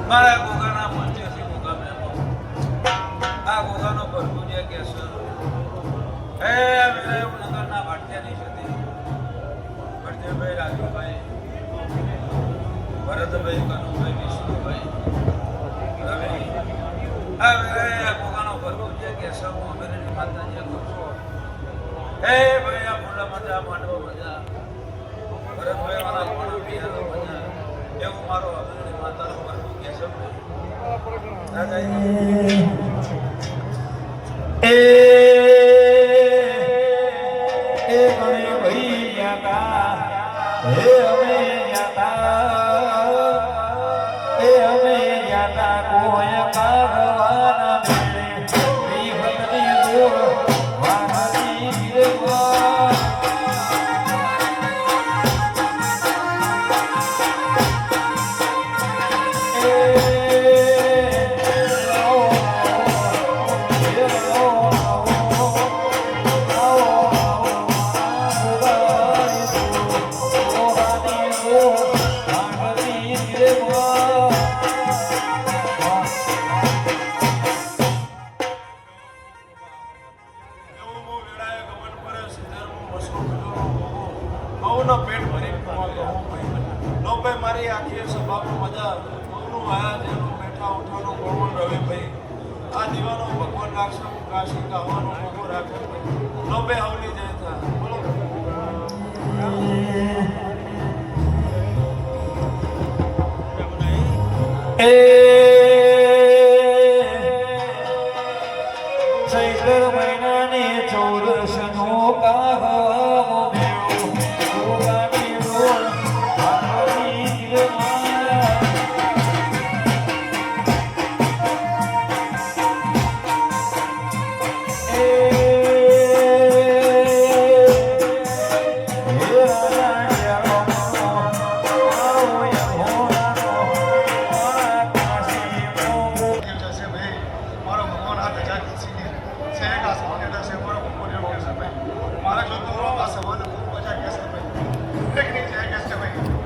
મારા ગોગાના પંચ્યાસી ગોગા મેં આ ગોગાનો પ્રભુ જે કે છે હે નગરના ભાટિયાની સતી ભરતભાઈ રાજુભાઈ ભરતભાઈ કનુભાઈ વિષ્ણુભાઈ રવિ આ ગોગાનો પ્રભુ જે કે છે હું અમેરિકી માતાજી કહું છું હે ભાઈ આ ફૂલા મજા માંડવો મજા ભરતભાઈ મારા કોણ પિયાનો મજા એવું મારો અમેરિકી માતાનો પ્રભુ કે છે મારી આખી સભામાં મજા બહુનું આયા જેનું બેઠા ઉઠાનો ગોળ રવે ભાઈ આ દીવાનો ભગવાન રાખશો કાશી ગાવાનો ભોગો રાખે નો બે હવલી જાય થા બોલો ચૈત્ર મહિનાની ચૌદશનો કાહો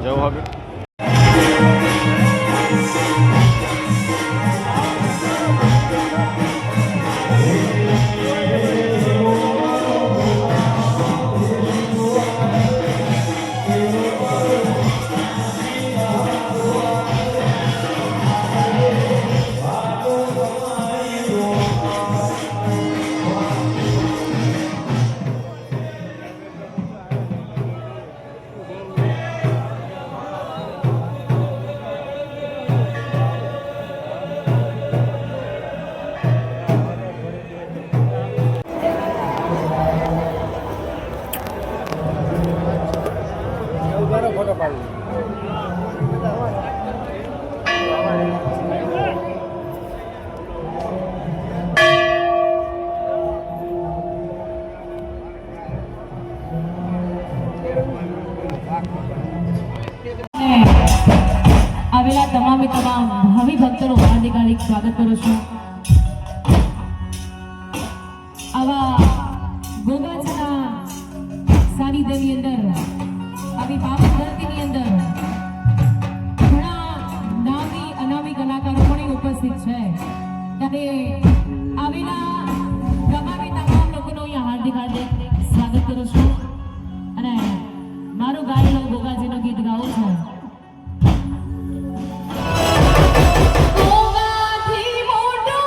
જવું હવે ફોટો પાડી આવેલા તમામ ભાવિ ભક્તોનું હાર્દિક સ્વાગત કરું છું. આવા ગોગાજીના સાનિધ્યની અંદર આવી પાવન ધરતીની અંદર ઘણા નામી અનામી કલાકારો પણ ઉપસ્થિત છે. ત્યારે આવેલા તમામ લોકોનું અહીંયા હાર્દિક સ્વાગત કરું છું અને મારું ગાયેલું ગોગાજીનું ગીત ગાઉં છું. મોટો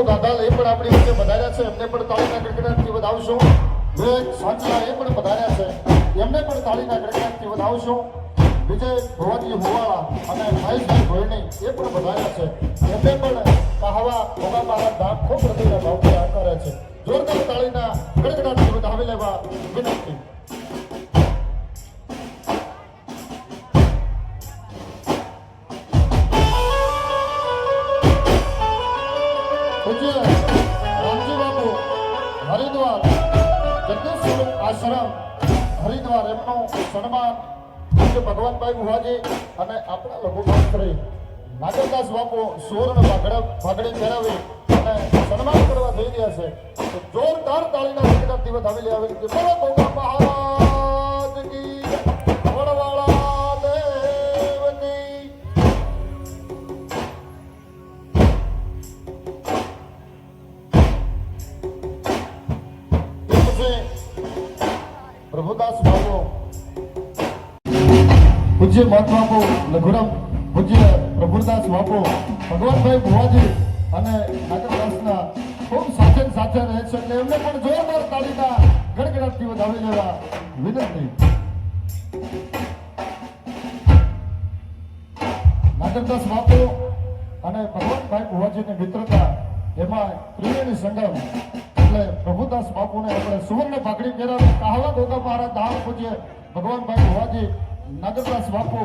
દાદાલ એ પણ આપણી વચ્ચે વધાર્યા છે, એમને પણ તાળીના ગડગડાટથી વધાવશું. વિવેક સાંચલા એ પણ વધાર્યા છે, એમને પણ તાળીના ગડગડાટથી વધાવશું. વિજય ભુવનજી ભુવાળા અને મહેશભાઈ ભોયણી એ પણ વધાર્યા છે, એમને પણ કહાવા ભોગા મહારાજ ધામ ખૂબ હૃદયના ભાવથી આકારે છે. જોરદાર તાળીના ગડગડાટથી વધાવી લેવા વિનંતી. પૂજ્ય રામજી બાપુ હરિદ્વાર જગદીશ આશ્રમ હરિદ્વાર એમનું સન્માન પૂજ્ય ભગવાનભાઈ બુહાજી અને આપણા લઘુભાઈ નાગરદાસ બાપુ સુવર્ણ ભાગડી પહેરાવી અને સન્માન કરવા જઈ રહ્યા છે. તો જોરદાર તાળીના ગડગડાટથી વધાવી લેવા વિનંતી. બોલો ગોગા મહારાજ કી વડવાળા દેવની. પ્રભુદાસ બાબુ પૂજ્ય મહાત્માપુ લઘુરામ પૂજ્ય પ્રભુદાસ બાપુ ભગવાનભાઈ ભુવાજી અને નાગરદાસના ખૂબ સાથે સાથે રહે છે, એટલે એમને પણ જોરદાર તાળીના ગડગડાટથી વધાવી લેવા વિનંતી. નાગરદાસ બાપુ અને ભગવાનભાઈ ભુવાજીની મિત્રતા એમાં ત્રિવેણી સંગમ એટલે પ્રભુદાસ બાપુને આપણે સુવર્ણ પાઘડી પહેરાવી કહાવા ગોગા મહારાજ ધામ પૂજ્ય ભગવાનભાઈ ભુવાજી નાગરદાસ બાપુ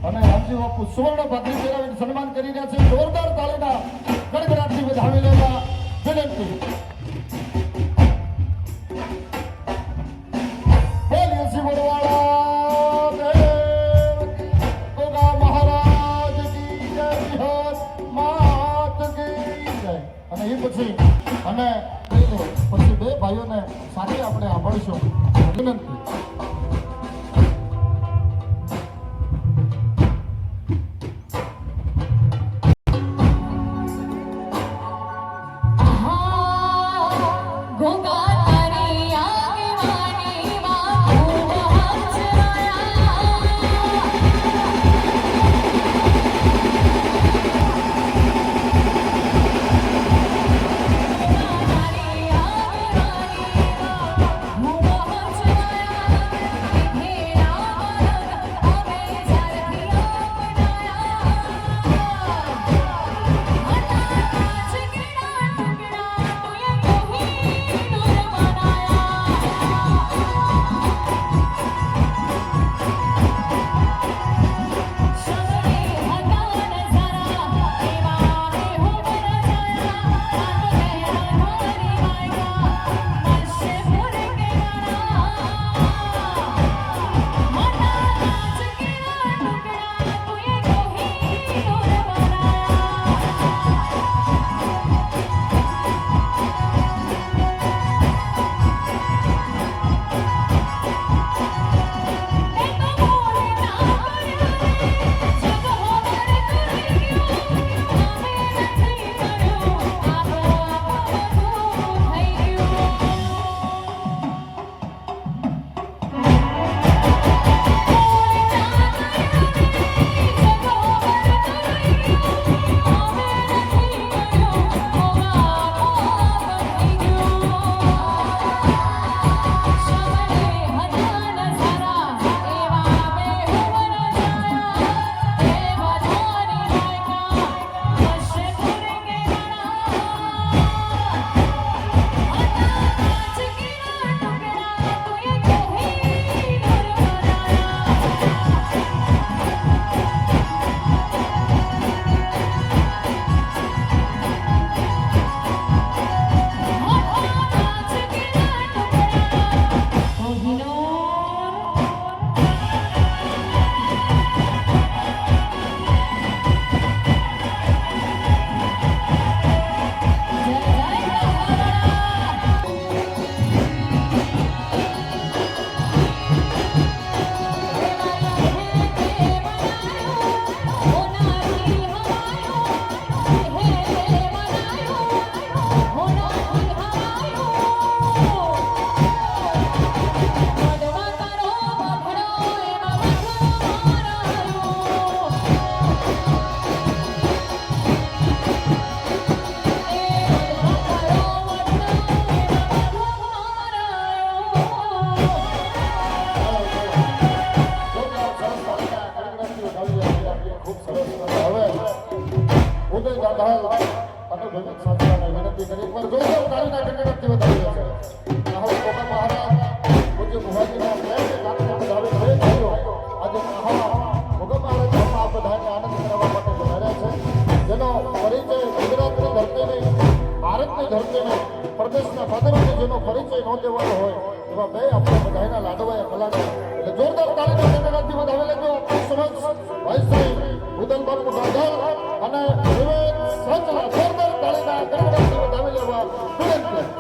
અને રામજી બાપુ સુવર્ણ પાઘડી પહેરાવીને સન્માન કરી રહ્યા છે. જોરદાર તાળીના ગડગડાટથી વધાવી લેવા વિનંતી. બોલીએ શ્રી વડવાળા દેવ ગોગા મહારાજ કી જય, બૃહદ માત કી જય. અને એ પછી અને પછી બે ભાઈઓને સાથે આપણે સાંભળીશું વિનંતી. વિનંતી કરી એકવાર જોરદાર તાળીના ગણગણાટથી વધાવ્યો છે આહવા ગોગા મહારાજ પૂજ્ય ભુવાજીના પ્રેમની લાગણી વધાવી રહે થયો આજે આહવા ગોગા મહારાજ આ બધાને આનંદ કરાવવા માટે વધાર્યા છે જેનો પરિચય ગુજરાતની ધરતીની ભારતની ધરતીને પ્રદેશના ભાદરવની જેનો પરિચય ન દેવાનો હોય એવા બે આપણે બધાના લાડવાએ કલાકાર એટલે જોરદાર તાળીના ગણગણાટથી વધાવી લેજો આપણી સમક્ષ ભાઈ શ્રી ઉદલબાપુ ગાંધલ અને વિવેક સચલા જોરદાર તાળીના ગણગણાટથી વધાવી લેવા વિનંતી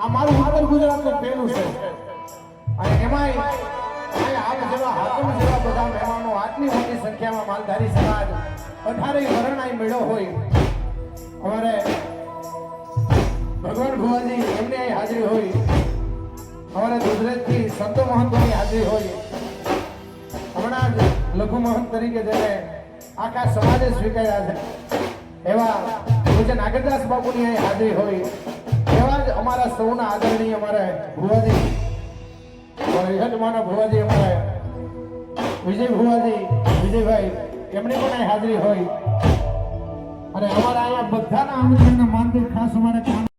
આ મારું ઉત્તર ગુજરાતનું પહેલું છે અને એમાંય આપ જેવા હાકમ જેવા બધા મહેમાનો આટલી મોટી સંખ્યામાં માલધારી સમાજ 18 વરણાઈ મેળો હોય અમારે ભગવાન ભુવાજી એમને હાજરી હોય અમારે ગુજરાતથી સંતો મહંતોની હાજરી હોય હમણાં જ લઘુ મહંત તરીકે જેને આખા સમાજે સ્વીકાર્યા છે એવા પૂજ્ય નાગરદાસ બાપુની અહીં હાજરી હોય એવા જ અમારા સૌના આદરણીય અમારે ભુવાજી હેઠમાંના ભુવાજી અમારે વિજયભાઈ એમની પણ અહીં હાજરી હોય અને અમારા અહીંયા બધાના આમંત્રણના માનથી ખાસ અમારે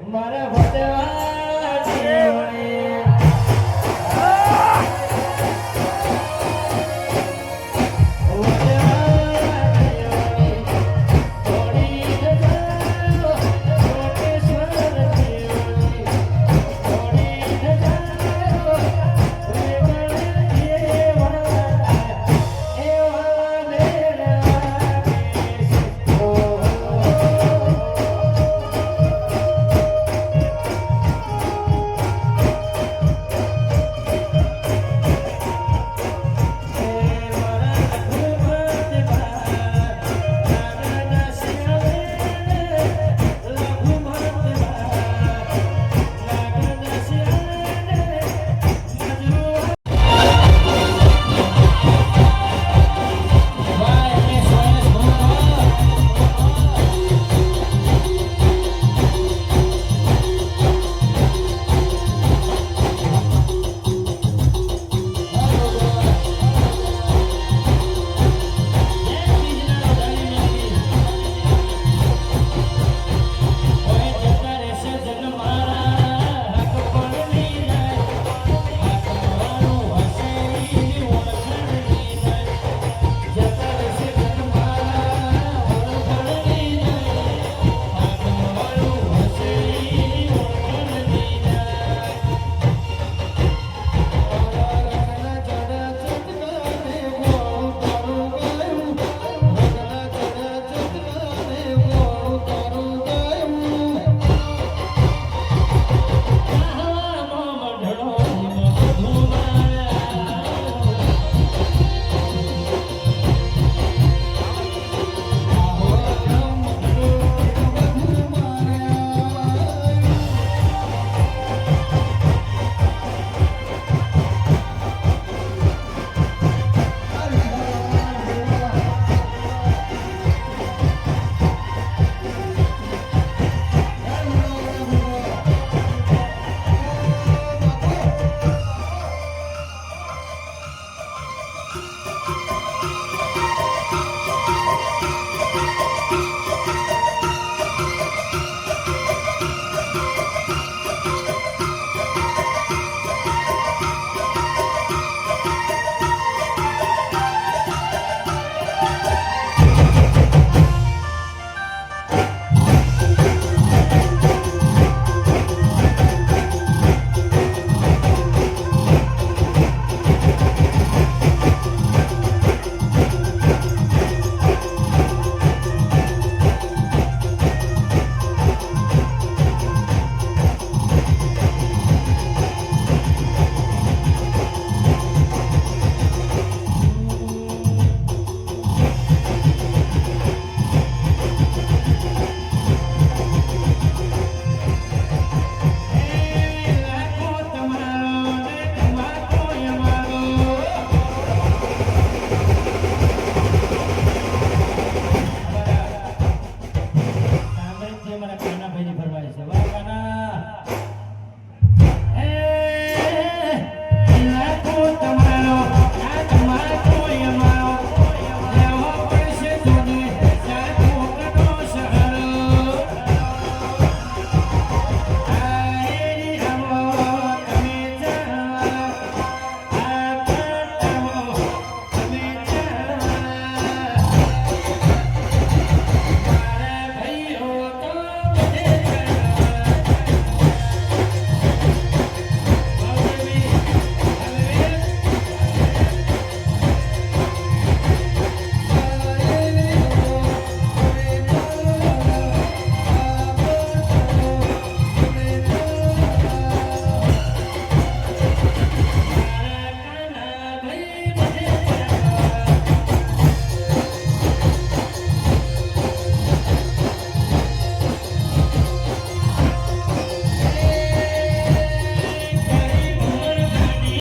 મારા ભટવા